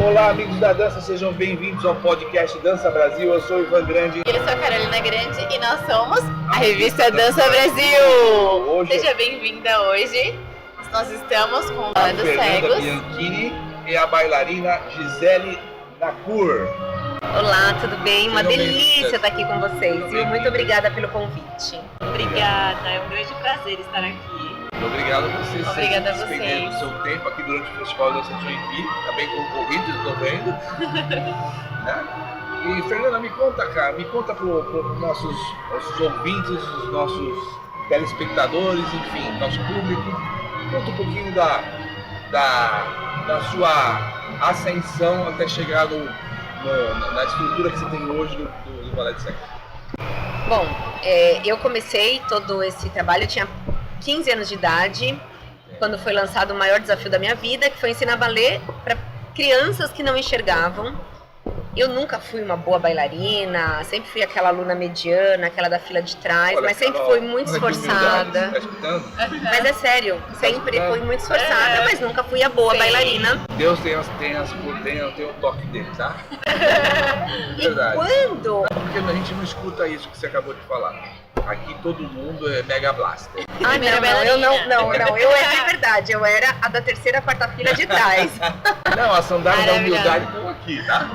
Olá, amigos da dança, sejam bem-vindos ao podcast Dança Brasil. Eu sou o Ivan Grande. Eu sou a Carolina Grande e nós somos a revista Dança Brasil. Seja bem-vinda hoje. Nós estamos com a dos Fernanda cegos. Bianchini e a bailarina Gisele Nacur. Olá, tudo bem? Uma Sejam delícia bem-vindas. estar aqui com vocês, viu? Muito obrigada pelo convite. Obrigada, é um grande prazer estar aqui. Muito obrigado a vocês. Obrigada a despenderem vocês. o seu tempo aqui durante o Festival Dança de Joinville. Tá bem concorrido, eu tô vendo. Né? E Fernanda, me conta, cara, para os nossos ouvintes, os nossos telespectadores, enfim, nosso público. Conta um pouquinho da sua ascensão até chegar na estrutura que você tem hoje do Balé de Sexo. Bom, eu comecei todo esse trabalho, eu tinha 15 anos de idade, quando foi lançado o maior desafio da minha vida, que foi ensinar balé para crianças que não enxergavam. Eu nunca fui uma boa bailarina, sempre fui aquela aluna mediana, aquela da fila de trás, Olha, mas sempre Carol, fui muito olha que humildade, esforçada. tá escutando? Mas é sério, sempre fui muito esforçada, mas nunca fui a boa Sim. bailarina. Deus tem o toque dele, tá? E Verdade. quando... Porque a gente não escuta isso que você acabou de falar. Aqui todo mundo é Mega Blaster. Ah, Primeira eu bailarina. é verdade, eu era a da terceira, quarta fila de trás. Não, a sandália da Maravilhosa. humildade estão aqui, tá?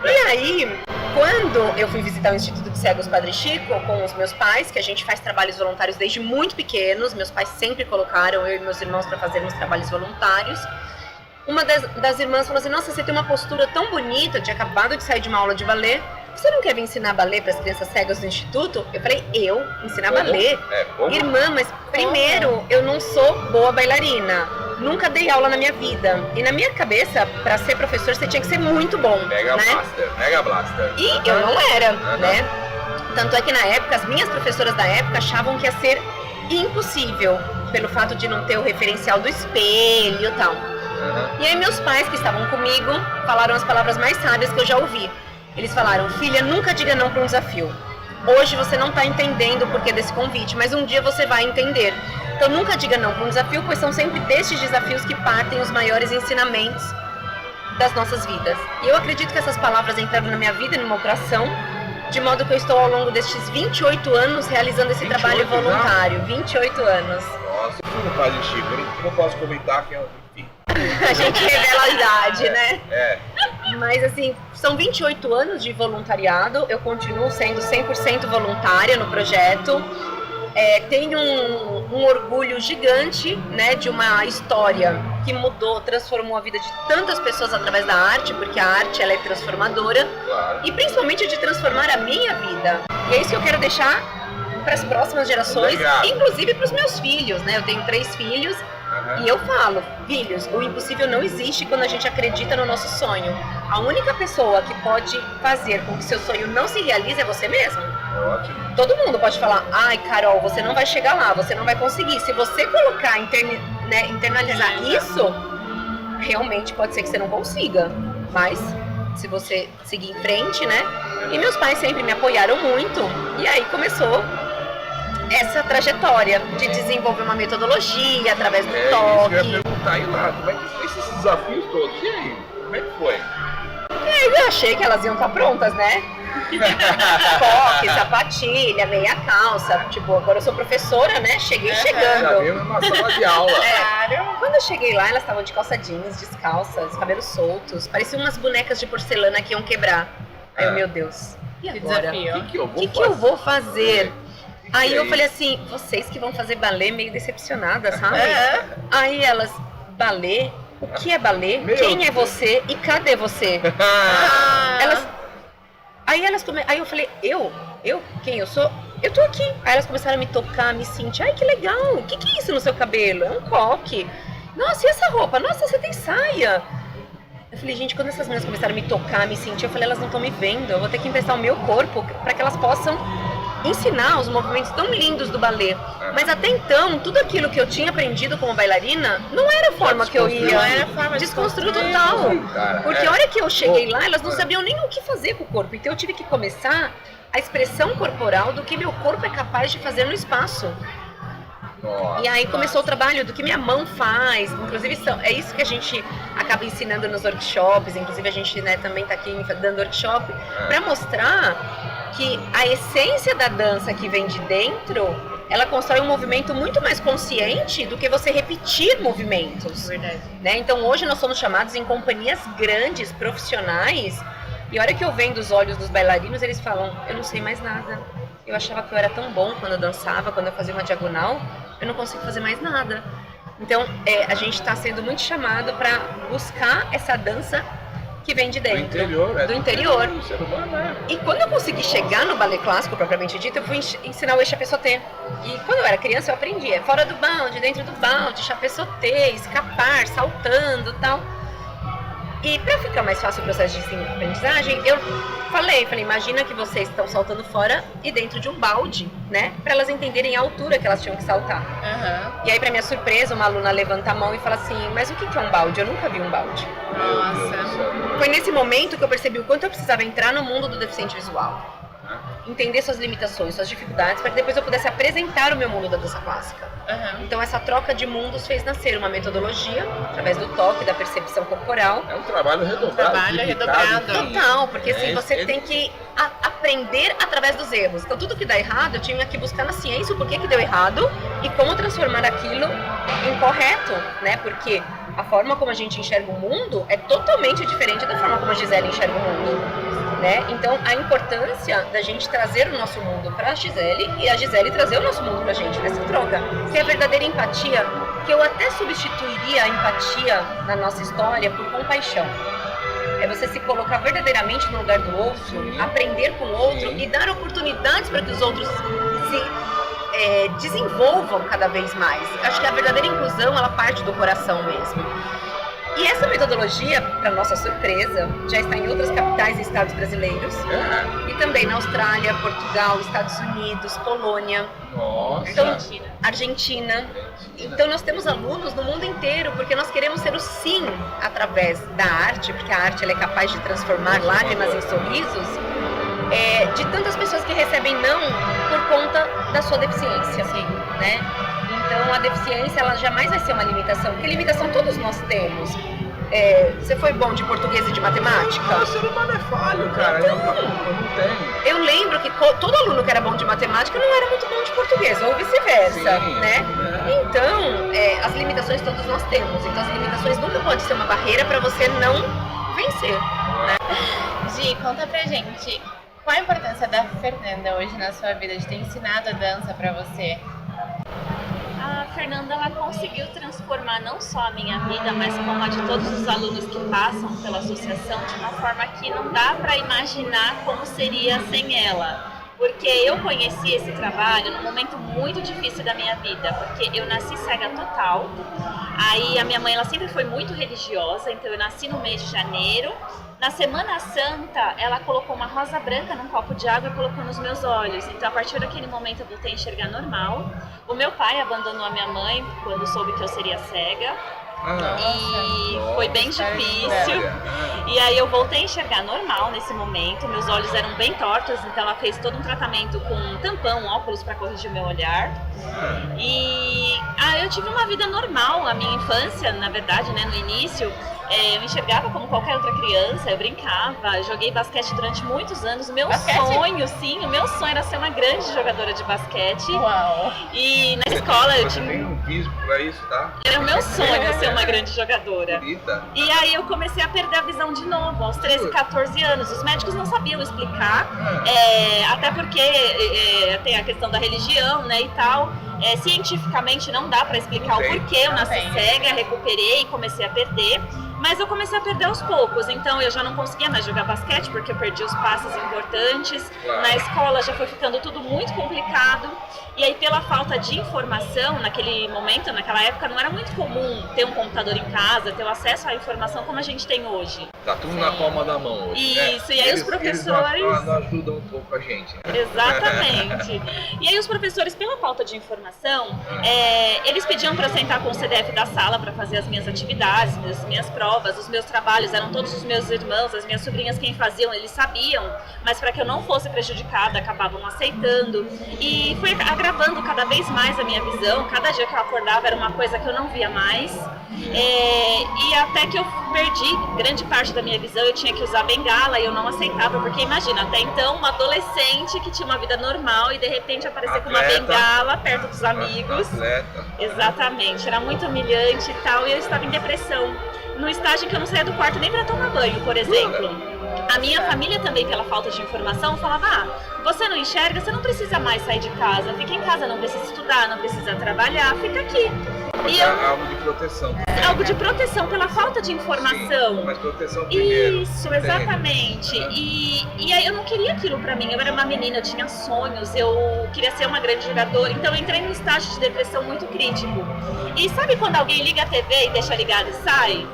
E aí, quando eu fui visitar o Instituto de Cegos Padre Chico com os meus pais, que a gente faz trabalhos voluntários desde muito pequenos, meus pais sempre colocaram eu e meus irmãos para fazermos trabalhos voluntários. Uma das irmãs falou assim: nossa, você tem uma postura tão bonita, eu tinha acabado de sair de uma aula de balé, você não quer vir ensinar balé para as crianças cegas do Instituto? Eu falei, eu? Ensinar balé? Como? Irmã, mas primeiro, eu não sou boa bailarina, nunca dei aula na minha vida. E na minha cabeça, para ser professor, você tinha que ser muito bom, Mega né? Mega Blaster. E eu não era, né? Tanto é que na época, as minhas professoras da época achavam que ia ser impossível, pelo fato de não ter o referencial do espelho e tal. E aí meus pais, que estavam comigo, falaram as palavras mais sábias que eu já ouvi. Eles falaram: filha, nunca diga não para um desafio. Hoje você não está entendendo o porquê desse convite, mas um dia você vai entender. Então nunca diga não para um desafio, pois são sempre destes desafios que partem os maiores ensinamentos das nossas vidas. E eu acredito que essas palavras entraram na minha vida, numa operação, de modo que eu estou ao longo destes 28 anos realizando esse 28 trabalho já? voluntário. 28 anos. Nossa, eu fui no Padre Chico, eu não posso comentar que é enfim. A gente revela a idade, né? É. Mas assim, são 28 anos de voluntariado, eu continuo sendo 100% voluntária no projeto. Tenho um orgulho gigante, né, de uma história que mudou, transformou a vida de tantas pessoas através da arte, porque a arte ela é transformadora, Claro. e principalmente de transformar a minha vida. E é isso que eu quero deixar para as próximas gerações, Legal. inclusive para os meus filhos, né? Eu tenho 3 filhos. E eu falo, filhos, o impossível não existe quando a gente acredita no nosso sonho. A única pessoa que pode fazer com que seu sonho não se realize é você mesmo. Ótimo. Todo mundo pode falar, ai Carol, você não vai chegar lá, você não vai conseguir. Se você colocar, internalizar isso, realmente pode ser que você não consiga. Mas se você seguir em frente, né? E meus pais sempre me apoiaram muito. E aí começou essa trajetória de desenvolver uma metodologia através do Isso que eu toque. ia perguntar, e lá, como é que foi esses desafios todos? E aí, como é que foi? E aí eu achei que elas iam estar prontas, né? Toque, sapatilha, meia calça. Tipo, agora eu sou professora, né? Cheguei Já chegando. veio numa sala de aula. Quando eu cheguei lá, elas estavam de calça jeans, descalças, cabelos soltos. Pareciam umas bonecas de porcelana que iam quebrar. Aí eu, meu Deus, e Que agora? desafio. O que O que eu vou fazer? Aí é eu isso? falei assim, vocês que vão fazer balé meio decepcionadas, sabe? Aí elas, balé? O que é balé? Meu Quem é Deus. você e cadê você? Aí eu falei, eu? Quem eu sou? Eu tô aqui. Aí elas começaram a me tocar, me sentir, ai que legal, o que é isso no seu cabelo? É um coque. Nossa, e essa roupa? Nossa, você tem saia. Eu falei, gente, quando essas meninas começaram a me tocar, me sentir, eu falei, elas não estão me vendo, eu vou ter que emprestar o meu corpo para que elas possam ensinar os movimentos tão lindos do balé. Mas até então, tudo aquilo que eu tinha aprendido como bailarina não era a forma que eu ia. Não era a forma de Desconstruir construir. total. Cara, Porque a hora que eu cheguei lá, elas não É. sabiam nem o que fazer com o corpo. Então eu tive que começar a expressão corporal do que meu corpo é capaz de fazer no espaço. Nossa, e aí começou o trabalho do que minha mão faz, inclusive é isso que a gente acaba ensinando nos workshops, inclusive a gente, né, também está aqui dando workshop, para mostrar que a essência da dança que vem de dentro, ela constrói um movimento muito mais consciente do que você repetir movimentos. Verdade. Né? Então hoje nós somos chamados em companhias grandes, profissionais, e a hora que eu vendo os olhos dos bailarinos, eles falam, eu não sei mais nada. Eu achava que eu era tão bom quando eu dançava, quando eu fazia uma diagonal, eu não consigo fazer mais nada. Então a gente está sendo muito chamado para buscar essa dança que vem de dentro. Do interior. Do ser humano, é. E quando eu consegui chegar no balé clássico, propriamente dito, eu fui ensinar o échappé-sauté. E quando eu era criança, eu aprendia fora do balde, dentro do balde, échappé-sauté, escapar, saltando e tal. E para ficar mais fácil o processo de aprendizagem, eu falei, imagina que vocês estão saltando fora e dentro de um balde, né? Para elas entenderem a altura que elas tinham que saltar. Uhum. E aí, para minha surpresa, uma aluna levanta a mão e fala assim, mas o que é um balde? Eu nunca vi um balde. Nossa. Foi nesse momento que eu percebi o quanto eu precisava entrar no mundo do deficiente visual. Entender suas limitações, suas dificuldades, para que depois eu pudesse apresentar o meu mundo da dança clássica. Uhum. Então essa troca de mundos fez nascer uma metodologia, através do toque, da percepção corporal. É um trabalho redobrado. Total, porque assim, você tem que aprender através dos erros. Então tudo que dá errado, eu tinha que buscar na ciência o porquê que deu errado e como transformar aquilo em correto, né? Porque a forma como a gente enxerga o mundo é totalmente diferente da forma como a Gisele enxerga o mundo. Né? Então a importância da gente trazer o nosso mundo para a Gisele e a Gisele trazer o nosso mundo para a gente nessa troca, que é a verdadeira empatia, que eu até substituiria a empatia na nossa história por compaixão. É você se colocar verdadeiramente no lugar do outro, aprender com o outro e dar oportunidades para que os outros se desenvolvam cada vez mais. Acho que a verdadeira inclusão, ela parte do coração mesmo. E essa metodologia, para nossa surpresa, já está em outras capitais e estados brasileiros. E também na Austrália, Portugal, Estados Unidos, Polônia. Nossa. Então, Argentina. Então nós temos alunos no mundo inteiro, porque nós queremos ser o sim através da arte, porque a arte ela é capaz de transformar lágrimas em sorrisos, de tantas pessoas que recebem não por conta da sua deficiência. Sim. Né? Então a deficiência ela jamais vai ser uma limitação, porque limitação todos nós temos. Você foi bom de português e de matemática? O ser humano é falho, cara. Eu não tenho. Eu lembro que todo aluno que era bom de matemática não era muito bom de português, ou vice-versa, né? Então, as limitações todos nós temos. Então as limitações nunca podem ser uma barreira para você não vencer. Né? Gi, conta pra gente, qual a importância da Fernanda hoje na sua vida, de ter ensinado a dança pra você? A Fernanda ela conseguiu transformar não só a minha vida, mas como a de todos os alunos que passam pela associação de uma forma que não dá para imaginar como seria sem ela. Porque eu conheci esse trabalho num momento muito difícil da minha vida, porque eu nasci cega total. Aí a minha mãe ela sempre foi muito religiosa, então eu nasci no mês de janeiro. Na Semana Santa, ela colocou uma rosa branca num copo de água e colocou nos meus olhos. Então, a partir daquele momento, eu voltei a enxergar normal. O meu pai abandonou a minha mãe quando soube que eu seria cega. E foi bem difícil. E aí eu voltei a enxergar normal nesse momento. Meus olhos eram bem tortos, então ela fez todo um tratamento com um tampão, um óculos para corrigir o meu olhar. E eu tive uma vida normal, a minha infância, na verdade, né, no início. Eu enxergava como qualquer outra criança, eu brincava, joguei basquete durante muitos anos. O meu sonho era ser uma grande jogadora de basquete. Uau! E na escola eu tinha... tem um físico pra isso, tá? Era o meu sonho ser uma grande jogadora. Bonita. E aí eu comecei a perder a visão de novo, aos 13, 14 anos. Os médicos não sabiam explicar, até porque tem a questão da religião, né, e tal. Cientificamente não dá pra explicar o porquê eu nasci cega, recuperei e comecei a perder. Mas eu comecei a perder aos poucos, então eu já não conseguia mais jogar basquete porque eu perdi os passes importantes. Na escola já foi ficando tudo muito complicado. E aí, pela falta de informação, naquele momento, naquela época, não era muito comum ter um computador em casa, ter o acesso à informação como a gente tem hoje. Tá tudo na palma da mão hoje, Isso, né? e aí os professores... Eles não ajudam um pouco a gente, né? Exatamente. E aí os professores, pela falta de informação, eles pediam para eu sentar com o CDF da sala para fazer as minhas atividades, as minhas provas, os meus trabalhos, eram todos os meus irmãos, as minhas sobrinhas quem faziam, eles sabiam, mas para que eu não fosse prejudicada, acabavam aceitando. E foi agravando cada vez mais a minha visão, cada dia que eu acordava era uma coisa que eu não via mais. E até que eu perdi grande parte da minha visão, eu tinha que usar bengala e eu não aceitava, porque imagina, até então uma adolescente que tinha uma vida normal e de repente aparecer com uma bengala perto dos amigos. Exatamente, era muito humilhante e tal, e eu estava em depressão, no estágio em que eu não saía do quarto nem para tomar banho, por exemplo. A minha família também, pela falta de informação, falava, você não enxerga, você não precisa mais sair de casa, fica em casa, não precisa estudar, não precisa trabalhar, fica aqui. E algo de proteção. Algo de proteção pela falta de informação. Sim, mas proteção primeiro. Isso, exatamente. E aí eu não queria aquilo pra mim. Eu era uma menina, eu tinha sonhos, eu queria ser uma grande jogadora. Então eu entrei num estágio de depressão muito crítico. E sabe quando alguém liga a TV e deixa ligado e sai?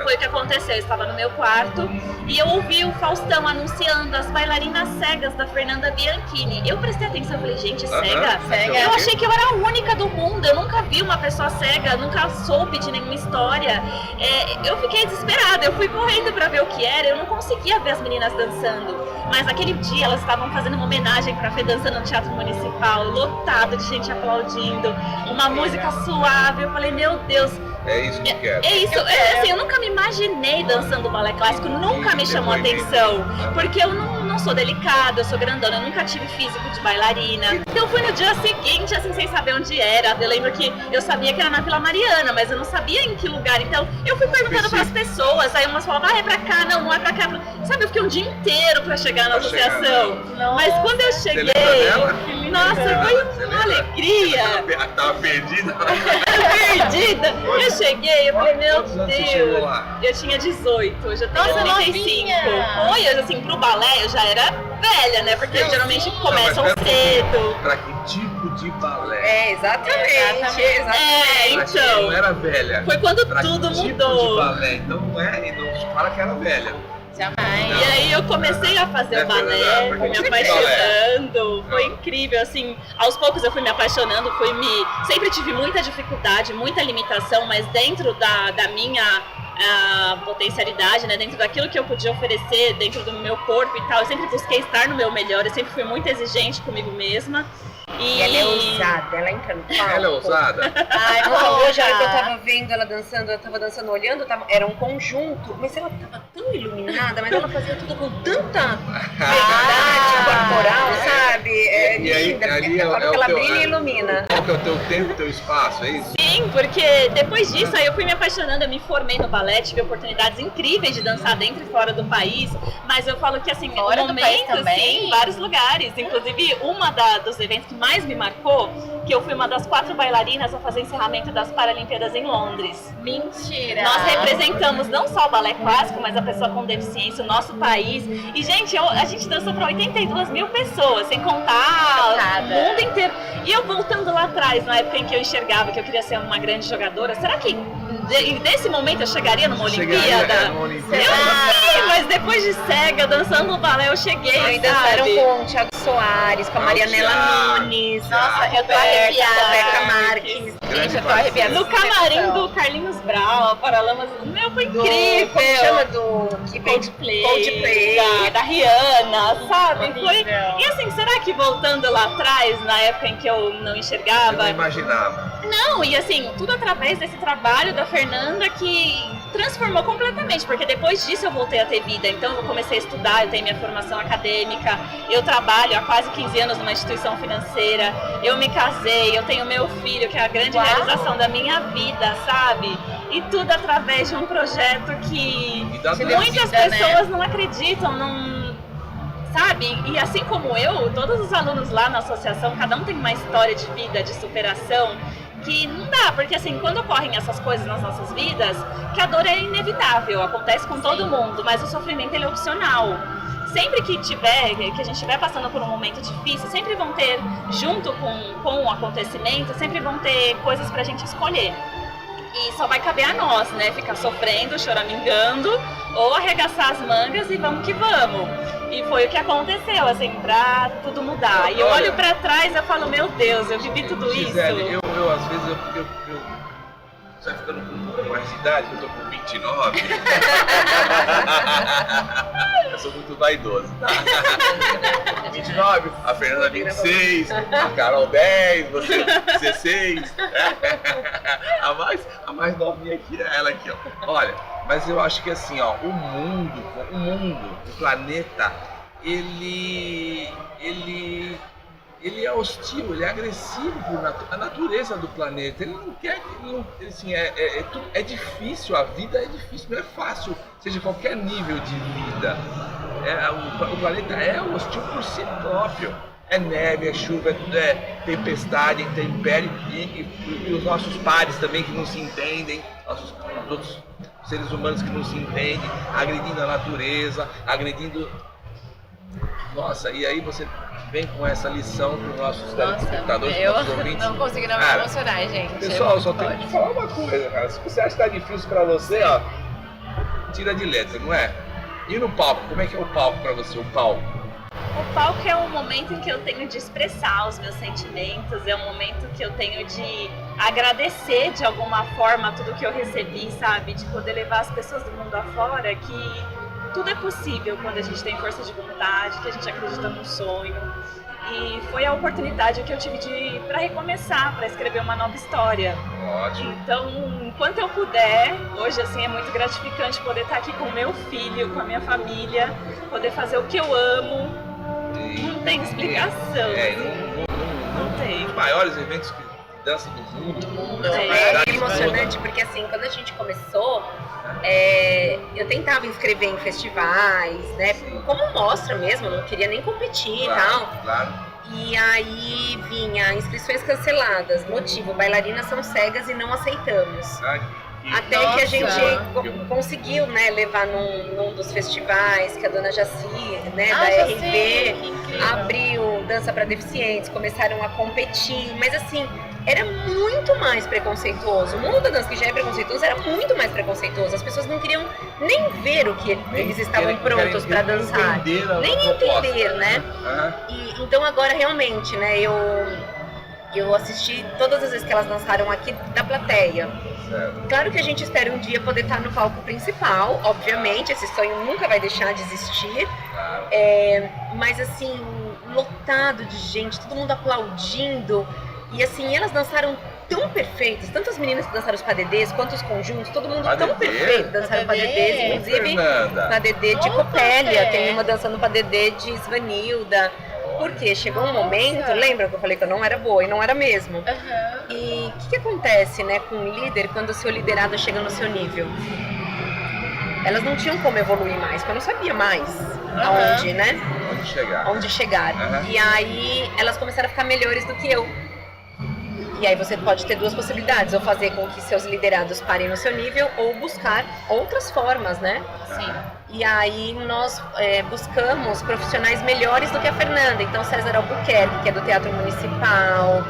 Foi o que aconteceu, eu estava no meu quarto e eu ouvi o Faustão anunciando as bailarinas cegas da Fernanda Bianchini. Eu prestei atenção e falei, gente, cega? Eu achei que eu era a única do mundo, eu nunca vi uma pessoa cega, nunca soube de nenhuma história. Eu fiquei desesperada, eu fui correndo para ver o que era, eu não conseguia ver as meninas dançando. Mas naquele dia elas estavam fazendo uma homenagem para a Fê dançando no Teatro Municipal, lotado de gente aplaudindo, uma música suave, eu falei, meu Deus. É isso que eu quero. É isso, assim, eu nunca me imaginei dançando balé clássico, nunca me chamou a atenção, porque eu não sou delicada, eu sou grandona, eu nunca tive físico de bailarina. Então eu fui no dia seguinte, assim, sem saber onde era. Eu lembro que eu sabia que era na Vila Mariana, mas eu não sabia em que lugar. Então eu fui perguntando para as pessoas, aí umas falavam, é pra cá, não é pra cá. Sabe, eu fiquei um dia inteiro pra chegar na associação. Mas quando eu cheguei, nossa, foi uma alegria. Tava perdida. Perdida. Eu cheguei, eu falei, meu Deus, eu tinha 18, hoje eu tenho 35. Oi, assim, pro balé eu já era velha, né? Porque geralmente começam cedo. Pra que tipo de balé? Exatamente. Então. Não era velha. Foi quando pra tudo que mudou. Tipo de balé? Então não fala que era velha. Jamais. E aí eu comecei a fazer o balé, fui me apaixonando, foi incrível, assim, aos poucos eu fui me apaixonando, sempre tive muita dificuldade, muita limitação, mas dentro da minha potencialidade, né, dentro daquilo que eu podia oferecer, dentro do meu corpo e tal, eu sempre busquei estar no meu melhor, eu sempre fui muito exigente comigo mesma. E ela é ousada, ela entra no palco. Ela é ousada? Ai, hoje, a hora que eu tava vendo ela dançando, eu tava dançando, olhando, era um conjunto, mas ela tava tão iluminada, mas ela fazia tudo com tanta verdade corporal, sabe? E aí, linda, ali ela brilha e ilumina. Qual que é o teu tempo, teu espaço, é isso? Sim, porque depois disso aí eu fui me apaixonando, eu me formei no balé, tive oportunidades incríveis de dançar dentro e fora do país, mas eu falo que assim, fora do país também? Sim, em vários lugares, inclusive dos eventos que mais me marcou, que eu fui uma das 4 bailarinas a fazer encerramento das Paralimpíadas em Londres. Mentira! Nós representamos não só o balé clássico, mas a pessoa com deficiência, o nosso país. E, gente, a gente dançou para 82 mil pessoas, sem contar o mundo inteiro. E eu voltando lá atrás, na época em que eu enxergava que eu queria ser uma grande jogadora, será que desse momento eu chegaria numa Olimpíada? Numa Olimpíada? Eu não sei, mas depois de cega, dançando o balé, eu cheguei, Ainda dançaram com o Thiago Soares, com a Marianela Nunes. Nossa, eu tô arrepiada. Roberta Marques. Gente, eu tô arrepiada. No camarim do Carlinhos Brau, Paralamas, meu, foi incrível. Como chama do Coldplay. Da Rihanna, sabe? Foi. E assim, será que voltando lá atrás, na época em que eu não enxergava? Eu não imaginava. Não, e assim, tudo através desse trabalho da Fernanda que transformou completamente, porque depois disso eu voltei a ter vida, então eu comecei a estudar, eu tenho minha formação acadêmica, eu trabalho há quase 15 anos numa instituição financeira, eu me casei, eu tenho meu filho, que é a grande realização da minha vida, sabe? E tudo através de um projeto que muitas pessoas não acreditam, sabe? E assim como eu, todos os alunos lá na associação, cada um tem uma história de vida, de superação, que não dá, porque assim, quando ocorrem essas coisas nas nossas vidas, que a dor é inevitável, acontece com todo mundo, mas o sofrimento ele é opcional. Sempre que a gente estiver passando por um momento difícil, sempre vão ter, junto com o acontecimento, sempre vão ter coisas pra gente escolher. E só vai caber a nós, né? Ficar sofrendo, choramingando, ou arregaçar as mangas e vamos que vamos. E foi o que aconteceu, assim, pra tudo mudar. E eu olho pra trás e eu falo, meu Deus, eu vivi tudo isso. Gisele, eu às vezes, você vai ficando com um pouco mais de idade, eu tô com 29. Eu sou muito vaidoso, tá? 29, a Fernanda 26, a Carol 10, você 16. A mais novinha aqui é ela aqui, ó. Olha, mas eu acho que assim, ó, o mundo, o planeta, ele é hostil, ele é agressivo por a natureza do planeta. Ele não quer, assim, é difícil, a vida é difícil, não é fácil, seja qualquer nível de vida. O planeta é hostil por si próprio. É neve, é chuva, é tempestade, é intempérie e os nossos pares também que não se entendem, os outros seres humanos que não se entendem, agredindo a natureza, agredindo... Nossa, e aí você vem com essa lição para os nossos telespectadores, para os nossos ouvintes. Eu não consigo não me emocionar, gente. Pessoal, só tenho que falar uma coisa, cara. Se você acha que tá difícil para você, ó, tira de letra, não é? E no palco, como é que é o palco para você, o palco? O palco é um momento em que eu tenho de expressar os meus sentimentos, é um momento que eu tenho de agradecer de alguma forma tudo que eu recebi, sabe? De poder levar as pessoas do mundo afora que tudo é possível quando a gente tem força de vontade, que a gente acredita num sonho. E foi a oportunidade que eu tive para recomeçar, para escrever uma nova história. Ótimo. Então, enquanto eu puder, hoje assim é muito gratificante poder estar aqui com o meu filho, com a minha família, poder fazer o que eu amo. Não tem explicação. Não tem. Os maiores eventos de dança do mundo. É emocionante porque assim, quando a gente começou, eu tentava inscrever em festivais, né? Como mostra mesmo, eu não queria nem competir e tal. Claro. E aí vinha inscrições canceladas, motivo, bailarinas são cegas e não aceitamos. Até que a gente conseguiu, né, levar num dos festivais que a dona Jaci, né, da RB, abriu Dança para Deficientes, começaram a competir, mas assim, era muito mais preconceituoso. O mundo da dança, que já é preconceituoso, era muito mais preconceituoso. As pessoas não queriam nem ver o que eles estavam prontos para dançar. Nem entender, né? E, então agora realmente, né, eu assisti todas as vezes que elas dançaram aqui da plateia. Claro que a gente espera um dia poder estar no palco principal, obviamente, esse sonho nunca vai deixar de existir. Mas assim, lotado de gente, todo mundo aplaudindo. E assim, elas dançaram tão perfeitas, tanto as meninas que dançaram os padedês, quanto os conjuntos, todo mundo tão perfeito dançaram padedês, inclusive padedê de Copélia, tem uma dançando padedê de Svanilda. Porque chegou um momento, lembra que eu falei que eu não era boa e não era mesmo? E o que acontece, né, com um líder quando o seu liderado chega no seu nível? Elas não tinham como evoluir mais, porque eu não sabia mais aonde, né? Onde chegar. E aí elas começaram a ficar melhores do que eu. E aí você pode ter duas possibilidades, ou fazer com que seus liderados parem no seu nível, ou buscar outras formas, né? Sim. E aí nós buscamos profissionais melhores do que a Fernanda. Então César Albuquerque, que é do Teatro Municipal,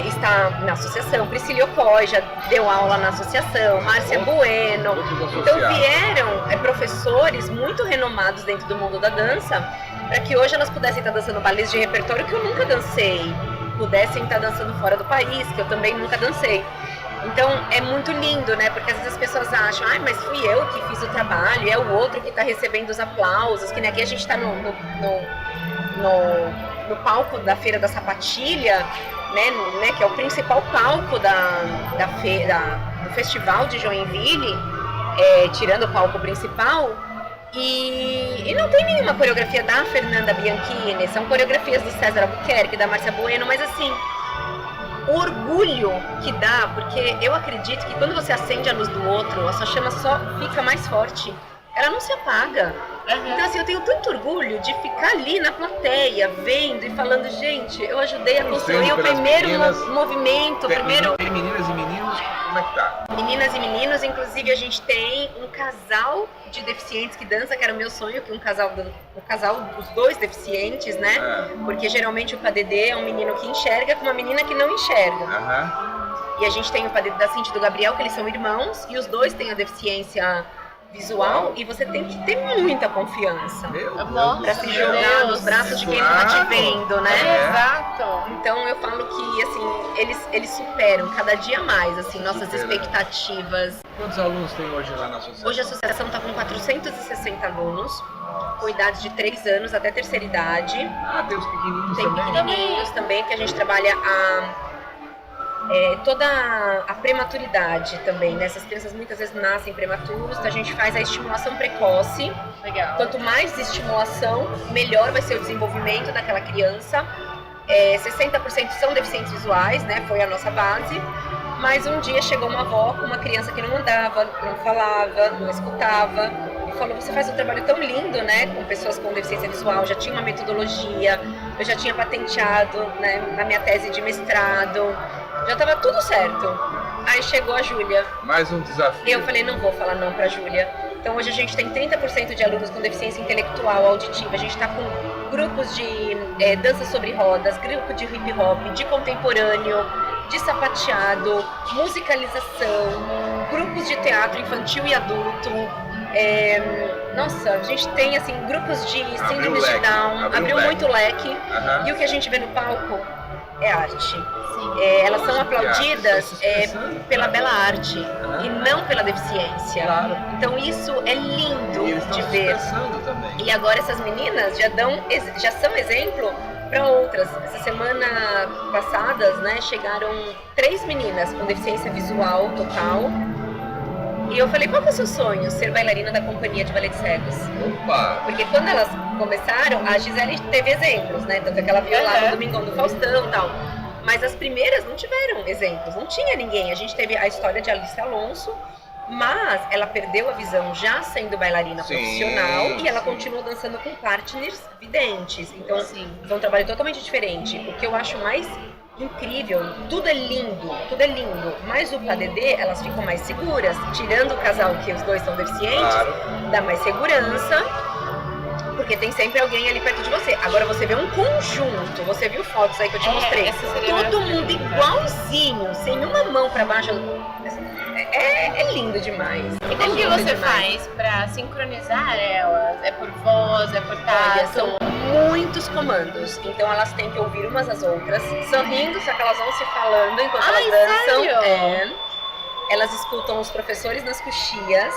está na associação. Priscila Ocói já deu aula na associação. Márcia Bueno. Então vieram professores muito renomados dentro do mundo da dança, para que hoje elas pudessem estar dançando balés de repertório que eu nunca dancei, pudessem estar dançando fora do país, que eu também nunca dancei. Então é muito lindo, né? Porque às vezes as pessoas acham, mas fui eu que fiz o trabalho, é o outro que está recebendo os aplausos, que nem aqui a gente está no palco da Feira da Sapatilha, né? Que é o principal palco do Festival de Joinville, tirando o palco principal. E não tem nenhuma coreografia da Fernanda Bianchini, são coreografias do César Albuquerque, da Márcia Bueno, mas assim, o orgulho que dá, porque eu acredito que quando você acende a luz do outro, a sua chama só fica mais forte, ela não se apaga. Então assim, eu tenho tanto orgulho de ficar ali na plateia, vendo e falando, gente, eu ajudei a construir o primeiro movimento. Tem meninas e meninos, como é que tá? Meninas e meninos, inclusive a gente tem um casal de deficientes que dança, que era o meu sonho, que um casal dos dois deficientes, né? Porque geralmente o PADD é um menino que enxerga com uma menina que não enxerga. E a gente tem o padre da Cintia e do Gabriel, que eles são irmãos, e os dois têm a deficiência visual, e você tem que ter muita confiança pra se jogar nos braços de quem não tá te vendo, né? Exato. Então eu falo que, assim, eles superam cada dia mais, assim, nossas expectativas. Quantos alunos tem hoje lá na associação? Hoje a associação tá com 460 alunos, com idade de 3 anos até terceira idade. Ah, tem os pequenininhos Tem também? pequenininhos também, que a gente trabalha toda a prematuridade também, né? Essas crianças muitas vezes nascem prematuros, então a gente faz a estimulação precoce. Legal. Quanto mais estimulação, melhor vai ser o desenvolvimento daquela criança. 60% são deficientes visuais, né? Foi a nossa base. Mas um dia chegou uma avó com uma criança que não andava, não falava, não escutava, e falou: você faz um trabalho tão lindo, né, com pessoas com deficiência visual, já tinha uma metodologia, eu já tinha patenteado, né, na minha tese de mestrado, já estava tudo certo. Aí chegou a Júlia. Mais um desafio. Eu falei: não vou falar não pra Júlia. Então hoje a gente tem 30% de alunos com deficiência intelectual, auditiva, a gente está com grupos de dança sobre rodas, grupo de hip hop, de contemporâneo, de sapateado, musicalização, grupos de teatro infantil e adulto. Nossa, a gente tem assim grupos de síndrome de Down, abriu muito leque. E o que a gente vê no palco é arte. Elas são aplaudidas pela bela arte e não pela deficiência. Claro. Então isso é lindo E eles de estão ver. se expressando também. E agora essas meninas já são exemplo para outras. Essa semana passadas, né, chegaram 3 meninas com deficiência visual total. E eu falei: qual que é o seu sonho? Ser bailarina da companhia de balé de cegos. Opa! Porque quando elas começaram, a Gisele teve exemplos, né? Tanto que ela viu lá no Domingão do Faustão e tal. Mas as primeiras não tiveram exemplos, não tinha ninguém. A gente teve a história de Alice Alonso, mas ela perdeu a visão já sendo bailarina profissional, e ela continua dançando com partners videntes. Então, é um trabalho totalmente diferente. O que eu acho mais incrível, tudo é lindo, mas o PADD, elas ficam mais seguras, tirando o casal que os dois são deficientes, dá mais segurança, porque tem sempre alguém ali perto de você. Agora você vê um conjunto, você viu fotos aí que eu te mostrei, todo mundo igualzinho, sem uma mão pra baixo. É lindo demais. E como que você faz pra sincronizar elas? É por voz, é por tato? São muitos comandos, então elas têm que ouvir umas às outras, sorrindo, só que elas vão se falando enquanto elas dançam. Sério? Elas escutam os professores nas coxias.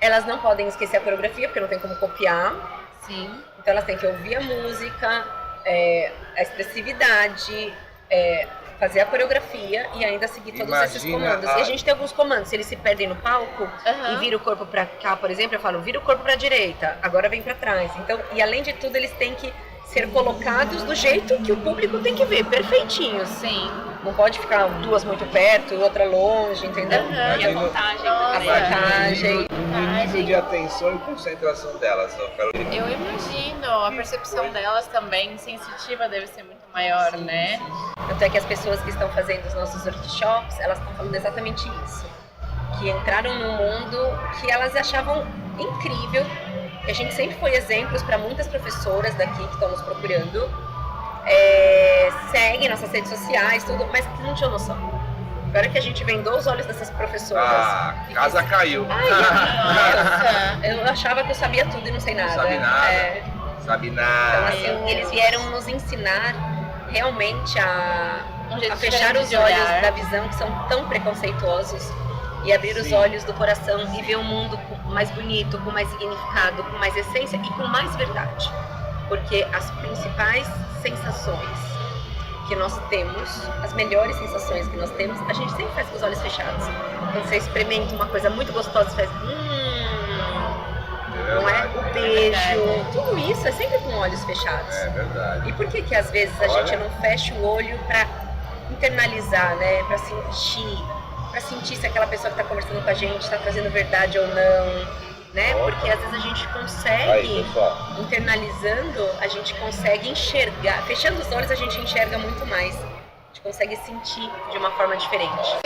Elas não podem esquecer a coreografia, porque não tem como copiar. Sim. Então elas têm que ouvir a música, a expressividade, fazer a coreografia e ainda seguir todos esses comandos. E a gente tem alguns comandos. Se eles se perdem no palco e vira o corpo pra cá, por exemplo, eu falo: vira o corpo pra direita, agora vem pra trás. Então, e além de tudo, eles têm que ser colocados do jeito que o público tem que ver, perfeitinhos. Sim. Não pode ficar duas muito perto e outra longe, entendeu? E a contagem A também. contagem. O nível de atenção e concentração delas. Eu imagino, a percepção delas também sensitiva deve ser muito maior, né? Tanto é que as pessoas que estão fazendo os nossos workshops, elas estão falando exatamente isso. Que entraram num mundo que elas achavam incrível. A gente sempre foi exemplos para muitas professoras daqui que estão nos procurando. Seguem nossas redes sociais, tudo, mas que não tinham noção. Agora que a gente vendou os olhos dessas professoras. Casa caiu. Nossa, eu achava que eu sabia tudo e não sei nada. Não sabe nada. Sabe nada. Então, assim, eles vieram nos ensinar realmente a fechar os de olhos olhar da visão, que são tão preconceituosos, e abrir os olhos do coração e ver o mundo mais bonito, com mais significado, com mais essência e com mais verdade. Porque as principais sensações que nós temos, as melhores sensações que nós temos, a gente sempre faz com os olhos fechados. Quando você experimenta uma coisa muito gostosa, você faz não é? O beijo, tudo isso é sempre com olhos fechados. É verdade. E por que às vezes a gente não fecha o olho pra internalizar, né? Pra sentir se aquela pessoa que tá conversando com a gente tá trazendo verdade ou não, né? Porque às vezes a gente consegue, internalizando, a gente consegue enxergar. Fechando os olhos a gente enxerga muito mais. A gente consegue sentir de uma forma diferente.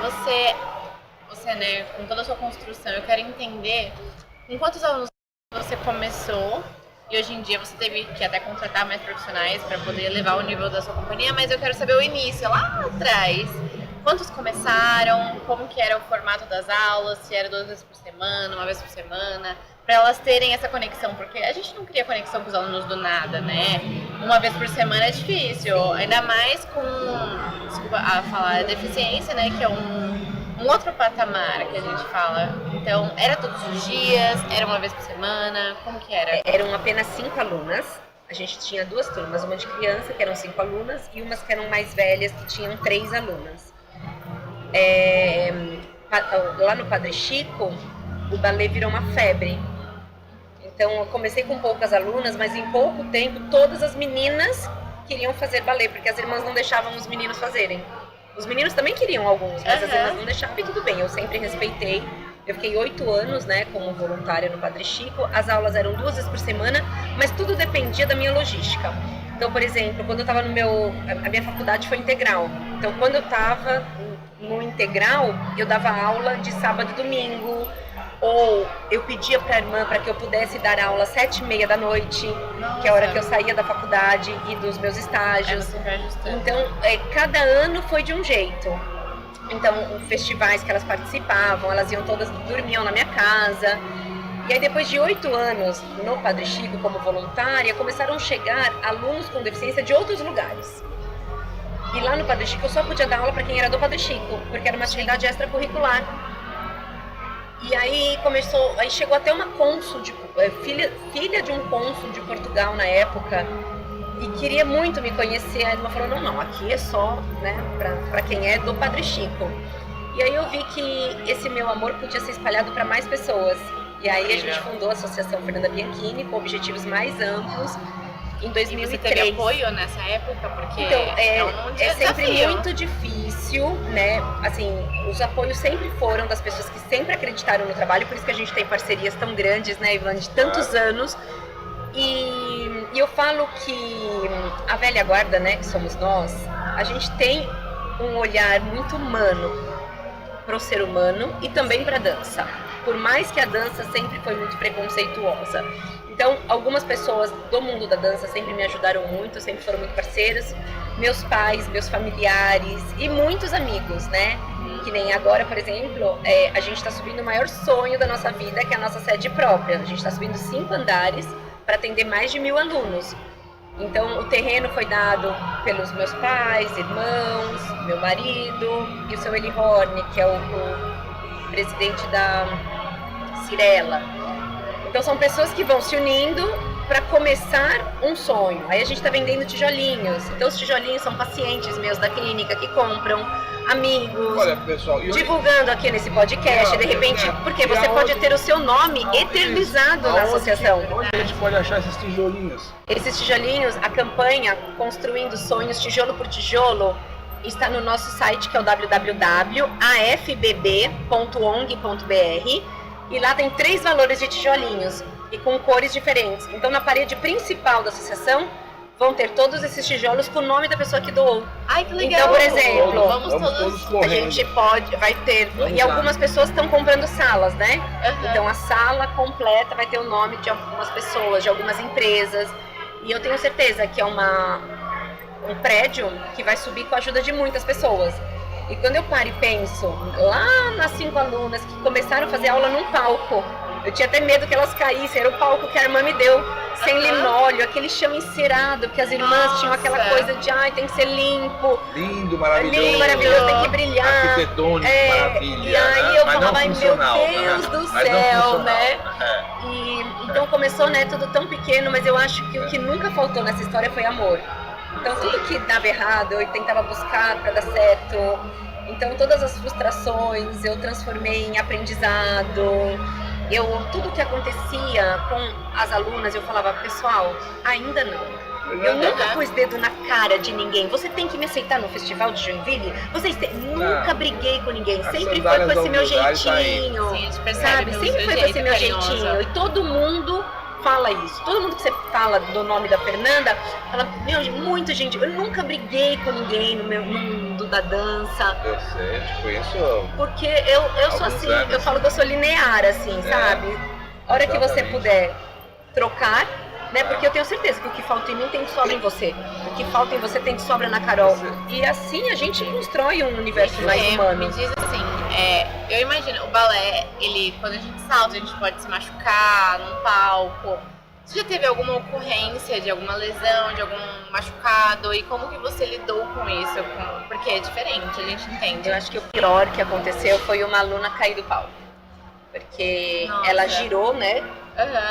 Você, né, com toda a sua construção, eu quero entender com quantos alunos você começou E hoje em dia você teve que até contratar mais profissionais para poder elevar o nível da sua companhia, mas eu quero saber o início, lá atrás. Quantos começaram? Como que era o formato das aulas? Se era 2 vezes por semana, 1 vez por semana? Para elas terem essa conexão, porque a gente não cria conexão com os alunos do nada, né? 1 vez por semana é difícil, ainda mais com, desculpa falar, deficiência, né? Que é um outro patamar que a gente fala. Então, era todos os dias? Era 1 vez por semana? Como que era? Eram apenas 5 alunas. A gente tinha 2 turmas, uma de criança, que eram 5 alunas, e umas que eram mais velhas, que tinham 3 alunas. Lá no Padre Chico, o balé virou uma febre. Então, eu comecei com poucas alunas, mas em pouco tempo, todas as meninas queriam fazer balé, porque as irmãs não deixavam os meninos fazerem. Os meninos também queriam alguns, mas as irmãs não deixavam, e tudo bem, eu sempre respeitei. Eu fiquei 8 anos, né, como voluntária no Padre Chico. As aulas eram 2 vezes por semana, mas tudo dependia da minha logística. Então, por exemplo, quando eu estava a minha faculdade foi integral. Então, quando eu estava no integral, eu dava aula de sábado e domingo, ou eu pedia para a irmã para que eu pudesse dar aula às 7h30 da noite, que é a hora que eu saía da faculdade e dos meus estágios. Então, cada ano foi de um jeito. Então, festivais que elas participavam, elas iam todas, dormiam na minha casa. E aí, depois de 8 anos no Padre Chico como voluntária, começaram a chegar alunos com deficiência de outros lugares. E lá no Padre Chico eu só podia dar aula para quem era do Padre Chico, porque era uma atividade extracurricular. E aí chegou até uma cônsul, filha de um cônsul de Portugal na época, e queria muito me conhecer. A irmã falou, não, aqui é só, né, para quem é do Padre Chico. E aí eu vi que esse meu amor podia ser espalhado para mais pessoas. E aí a gente fundou a Associação Fernanda Bianchini com objetivos mais amplos em 2003. E você teve apoio nessa época? Porque então, é sempre muito difícil, né? Assim, os apoios sempre foram das pessoas que sempre acreditaram no trabalho, por isso que a gente tem parcerias tão grandes, né, Ivan, de tantos anos. E eu falo que a velha guarda, né, que somos nós, a gente tem um olhar muito humano para o ser humano e também para a dança. Por mais que a dança sempre foi muito preconceituosa. Então, algumas pessoas do mundo da dança sempre me ajudaram muito, sempre foram muito parceiros. Meus pais, meus familiares e muitos amigos, né? Que nem agora, por exemplo, a gente está subindo o maior sonho da nossa vida, que é a nossa sede própria. A gente está subindo 5 andares para atender mais de 1.000 alunos. Então, o terreno foi dado pelos meus pais, irmãos, meu marido e o seu Eli Horne, que é o presidente da Cirela. Então são pessoas que vão se unindo para começar um sonho. Aí a gente está vendendo tijolinhos. Então os tijolinhos são pacientes meus da clínica que compram, amigos. Olha, pessoal, divulgando aqui nesse podcast, de repente, porque você pode ter o seu nome eternizado na associação. Onde a gente pode achar esses tijolinhos? Esses tijolinhos, a campanha Construindo Sonhos, Tijolo por Tijolo, está no nosso site, que é o www.afbb.ong.br, e lá tem 3 valores de tijolinhos e com cores diferentes. Então, na parede principal da associação vão ter todos esses tijolos com o nome da pessoa que doou. Ai, que legal! Então, por exemplo, vamos todos a gente vai ter, e algumas pessoas estão comprando salas, né? Então, a sala completa vai ter o nome de algumas pessoas, de algumas empresas, e eu tenho certeza que é um prédio que vai subir com a ajuda de muitas pessoas. E quando eu paro e penso lá nas 5 alunas que começaram a fazer aula num palco, eu tinha até medo que elas caíssem, era o palco que a irmã me deu, sem linóleo, aquele chão encerado, que as irmãs tinham aquela coisa de, tem que ser limpo. Lindo, maravilhoso. Lindo, maravilhoso, tem que brilhar. Arquitetônico, maravilha. E aí eu falava, meu Deus do céu, né? E então começou, né, tudo tão pequeno, mas eu acho que o que nunca faltou nessa história foi amor. Então tudo que dava errado eu tentava buscar para dar certo. Então todas as frustrações eu transformei em aprendizado. Tudo que acontecia com as alunas eu falava, pessoal, ainda não. Eu nunca pus dedo na cara de ninguém. Você tem que me aceitar no festival de Joinville? Nunca briguei com ninguém. Sempre foi com esse meu jeitinho. Sim, sabe? Sempre foi com esse meu jeitinho. E todo mundo fala isso. Todo mundo que você fala do nome da Fernanda, fala, muita gente, eu nunca briguei com ninguém no meu mundo da dança. Eu sei, te conheço. Porque eu sou assim, eu falo que eu sou linear, assim, sabe? A hora que você puder trocar, né? Porque eu tenho certeza que o que falta em mim tem que sobra em você. O que falta em você tem que sobra na Carol. E assim a gente constrói um universo mais humano. Me diz assim, eu imagino, o balé, quando a gente salta, a gente pode se machucar num palco. Você já teve alguma ocorrência de alguma lesão, de algum machucado? E como que você lidou com isso? Porque é diferente, a gente entende. Eu acho que o pior que aconteceu foi uma aluna cair do palco. Porque ela girou, né?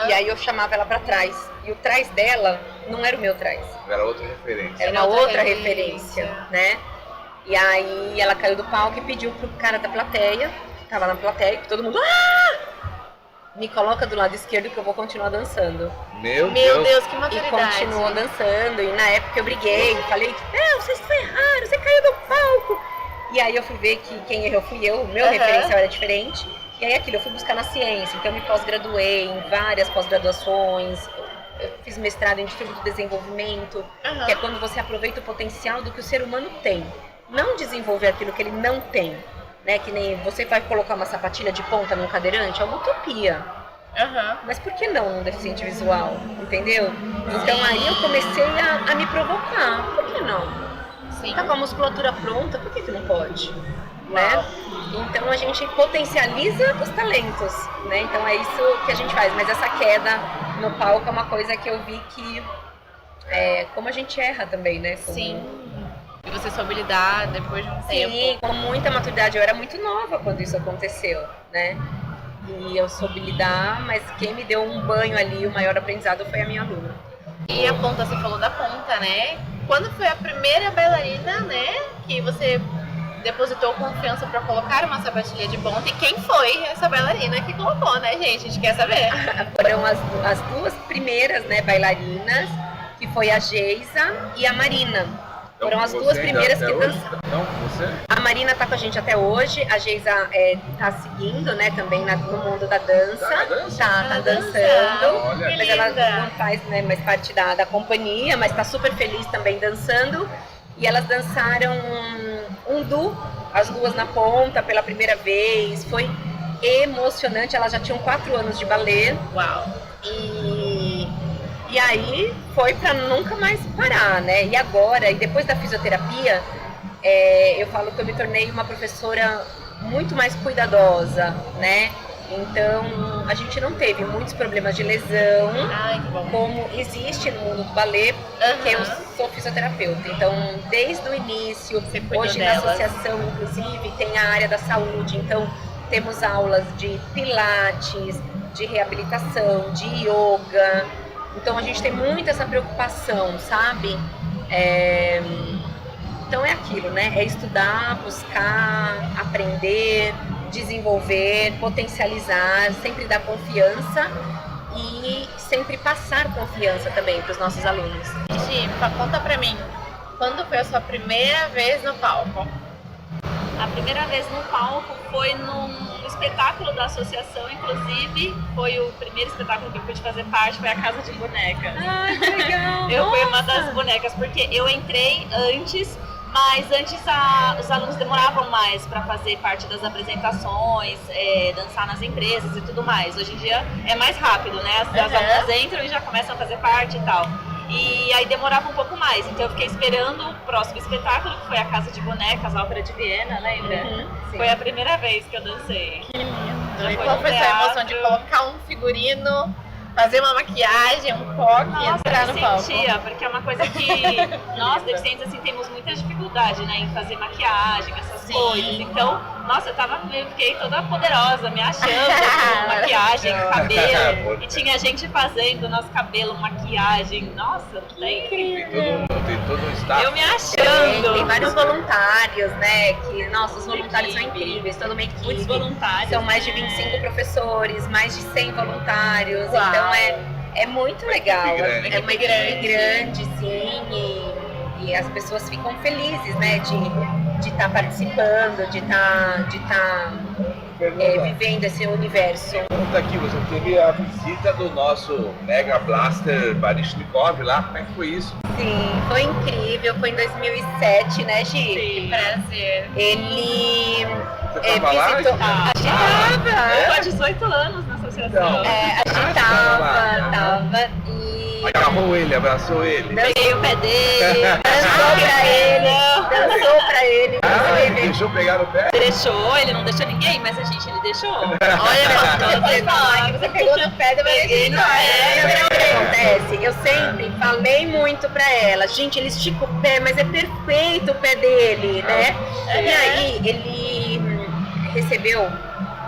E aí eu chamava ela pra trás. E o trás dela não era o meu trás. Era outra referência. Era uma outra referência, né? E aí ela caiu do palco e pediu pro cara da plateia, que tava na plateia, que todo mundo... Me coloca do lado esquerdo que eu vou continuar dançando. Meu Deus, que maturidade. E continuou dançando. E na época eu briguei, falei, não, vocês erraram, você caiu do palco. E aí eu fui ver que quem errou fui eu, o meu referencial era diferente. E aí eu fui buscar na ciência, então eu me pós-graduei em várias pós-graduações. Eu fiz mestrado em Estudo do Desenvolvimento, que é quando você aproveita o potencial do que o ser humano tem. Não desenvolver aquilo que ele não tem. Né, que nem você vai colocar uma sapatilha de ponta num cadeirante, é uma utopia. Mas por que não um deficiente visual? Entendeu? Então aí eu comecei a me provocar. Por que não? Sim. Tá com a musculatura pronta, por que não pode? Né? Então a gente potencializa os talentos, né? Então é isso que a gente faz. Mas essa queda no palco é uma coisa que eu vi que como a gente erra também, né? Sim. E você soube lidar depois de um tempo. Sim, com muita maturidade. Eu era muito nova quando isso aconteceu, né? E eu soube lidar, mas quem me deu um banho ali, o maior aprendizado foi a minha aluna. E a ponta, você falou da ponta, né? Quando foi a primeira bailarina, né, que você depositou confiança para colocar uma sapatilha de ponta? E quem foi essa bailarina que colocou, né, gente? A gente quer saber. Foram as duas primeiras, né, bailarinas, que foi a Geisa e a Marina. Foram as duas primeiras que dançaram. Não, você? A Marina tá com a gente até hoje, a Geisa tá seguindo, né, também no mundo da dança. Tá dançando. Olha, mas ela não faz, né, mais parte da companhia, mas tá super feliz também dançando. E elas dançaram um duo, as duas na ponta pela primeira vez. Foi emocionante, elas já tinham 4 anos de balé. Uau! E aí foi pra nunca mais parar, né? E agora, e depois da fisioterapia, eu falo que eu me tornei uma professora muito mais cuidadosa, né? Então, a gente não teve muitos problemas de lesão, como existe no mundo do balé, porque eu sou fisioterapeuta. Então, desde o início, hoje na associação, inclusive, tem a área da saúde. Então, temos aulas de pilates, de reabilitação, de yoga. Então a gente tem muito essa preocupação, sabe? Então é aquilo, né? É estudar, buscar, aprender, desenvolver, potencializar, sempre dar confiança e sempre passar confiança também para os nossos alunos. Gi, conta pra mim, quando foi a sua primeira vez no palco? A primeira vez no palco foi num espetáculo da associação, inclusive foi o primeiro espetáculo que eu pude fazer parte, foi a Casa de Bonecas. Ai, que legal! Eu fui uma das bonecas, porque eu entrei antes, mas antes os alunos demoravam mais para fazer parte das apresentações, dançar nas empresas e tudo mais. Hoje em dia é mais rápido, né? As alunas entram e já começam a fazer parte e tal. E aí demorava um pouco mais, então eu fiquei esperando o próximo espetáculo, que foi a Casa de Bonecas, a Ópera de Viena, lembra? Foi a primeira vez que eu dancei. Que lindo! E qual foi a sua emoção de colocar um figurino, fazer uma maquiagem, um coque e entrar no palco? Sentia, porque é uma coisa que nós, deficientes, assim, temos muita dificuldade, né, em fazer maquiagem, essas coisas. Então, nossa, eu fiquei toda poderosa, me achando com maquiagem, cabelo. E tinha gente fazendo nosso cabelo, maquiagem. Nossa, tem todo um staff. Eu me achando. Tem vários voluntários, né? Que, nossa, os voluntários são incríveis, toda uma equipe. Muitos voluntários. São mais de 25 professores, mais de 100 voluntários. Uau. Então é muito legal. Grande. É uma equipe grande, sim. E as pessoas ficam felizes, né? De estar participando, de estar vivendo esse universo. Conta aqui, você teve a visita do nosso Mega Blaster Baryshnikov lá, como é que foi isso? Sim, foi incrível, foi em 2007, né, Gi? Sim, que prazer. Ele Você tava lá? visitou... A gente tava! Eu tô há 18 anos na associação. A gente tava. E Agarrou ele, abraçou ele. Peguei o pé dele. Dançou pra ele. Deixou pegar o pé? Deixou, ele não deixou ninguém, mas ele deixou. Olha, você pegou no pé do menino. O que acontece? Eu sempre falei muito pra ela, gente, ele estica o pé, mas é perfeito o pé dele, né? E aí, ele recebeu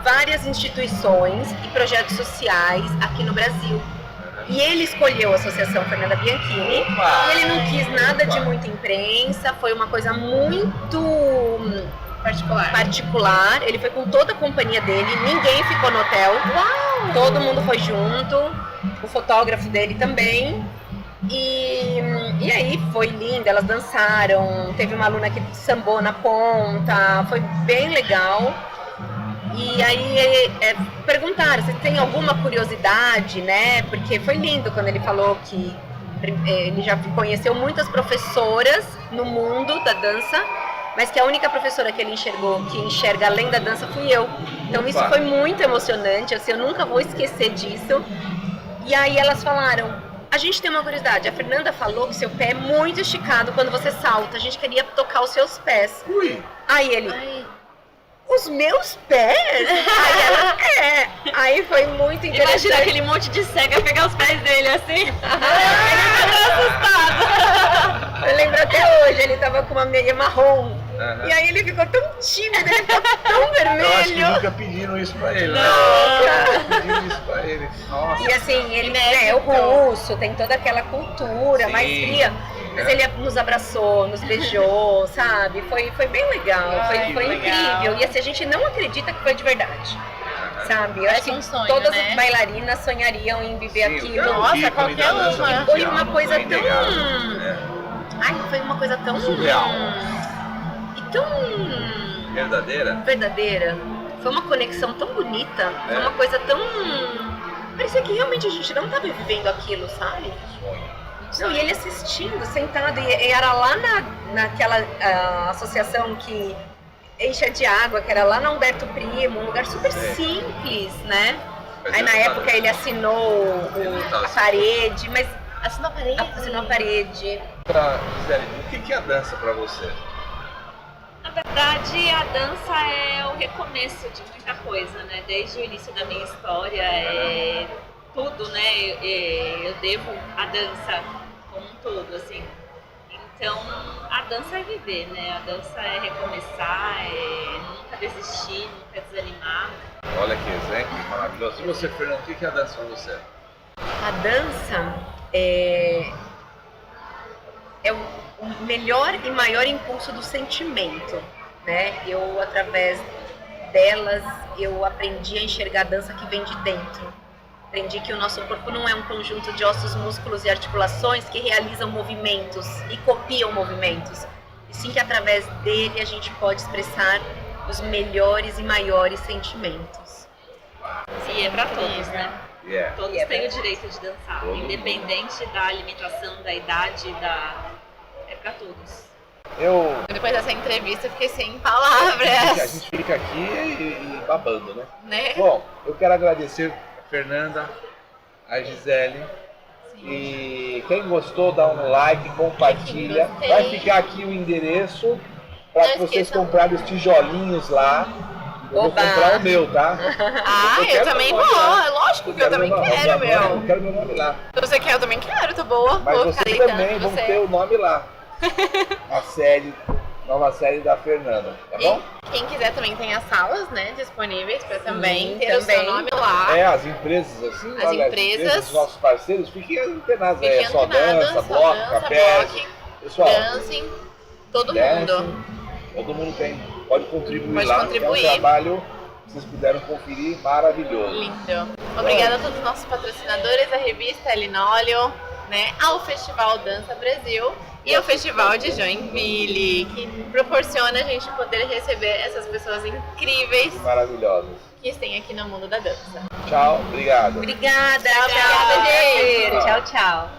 várias instituições e projetos sociais aqui no Brasil. E ele escolheu a Associação Fernanda Bianchini. E ele não quis nada de muita imprensa, foi uma coisa muito particular. Ele foi com toda a companhia dele, ninguém ficou no hotel. Uau! Todo mundo foi junto, o fotógrafo dele também. E aí foi lindo, elas dançaram, teve uma aluna que sambou na ponta, foi bem legal. E aí perguntaram se tem alguma curiosidade, né? Porque foi lindo quando ele falou que ele já conheceu muitas professoras no mundo da dança, mas que a única professora que ele enxergou, que enxerga além da dança, fui eu. Então isso foi muito emocionante, assim, eu nunca vou esquecer disso. E aí elas falaram, a gente tem uma curiosidade, a Fernanda falou que seu pé é muito esticado quando você salta, a gente queria tocar os seus pés. Ui. Aí ele... Os meus pés? Aí ela, Aí foi muito interessante. Imagina aquele monte de cega pegar os pés dele assim. Assustado. Eu lembro até hoje, ele tava com uma meia marrom. E aí ele ficou tão tímido, ele ficou tão vermelho. Eu acho que nunca pediram isso pra ele, né? Nunca pediram isso pra ele. Nossa. E assim, ele é o russo, tem toda aquela cultura mais fria. Mas ele nos abraçou, nos beijou, sabe? Foi bem legal, foi incrível. E assim, a gente não acredita que foi de verdade, sabe? Eu acho que sonho, todas né? as bailarinas sonhariam em viver aquilo. Nossa, qualquer uma. Foi uma coisa tão... Né? Ai, foi uma coisa tão... Surreal. E tão... Verdadeira? Foi uma conexão tão bonita, foi uma coisa tão... Parecia que realmente a gente não estava vivendo aquilo, sabe? Não, e ele assistindo, sentado, e era lá naquela associação que enche de água, que era lá na Humberto Primo, um lugar super simples, né? Aí na época ele assinou a parede, mas... Assinou a parede? Assinou a parede. Gisele, o que é a dança pra você? Na verdade, a dança é o recomeço de muita coisa, né? Desde o início da minha história, tudo, né? Eu devo a dança como um todo, assim. Então, a dança é viver, né? A dança é recomeçar, nunca desistir, nunca desanimar. Olha que exemplo maravilhoso. E você, Fernando, o que é a dança pra você? A dança é o melhor e maior impulso do sentimento, né? Eu, através delas, eu aprendi a enxergar a dança que vem de dentro. Aprendi que o nosso corpo não é um conjunto de ossos, músculos e articulações que realizam movimentos e copiam movimentos. E sim que através dele a gente pode expressar os melhores e maiores sentimentos. E é pra todos, né? Todos têm o direito de dançar, independente da limitação, da idade, é pra todos. Depois dessa entrevista eu fiquei sem palavras. A gente fica aqui e babando, né? Bom, eu quero agradecer a Fernanda, a Gisele. E quem gostou, dá um like, compartilha. Vai ficar aqui o endereço para que vocês comprarem os tijolinhos lá. Eu vou comprar o meu, tá? Eu também vou. Lógico que eu também quero, meu. Eu quero meu nome lá. Se você quer, eu também quero, tô boa. Mas vou vocês ficar também vão ter o nome lá. Nova série da Fernanda, tá bom? E quem quiser também tem as salas, né, disponíveis para também ter o seu nome lá. As empresas assim, as empresas, os nossos parceiros, fiquem antenados aí, Só Dança, Bloco, Capes, pessoal, Dancing, todo mundo pode contribuir lá, é um trabalho que vocês puderam conferir, maravilhoso. Lindo. Obrigada a todos os nossos patrocinadores, a revista Linóleo, né, ao Festival Dança Brasil e ao Festival de Joinville, que proporciona a gente poder receber essas pessoas incríveis, maravilhosas, que tem aqui no mundo da dança. Tchau, obrigado. Obrigada, tchau, gente. Tchau, tchau.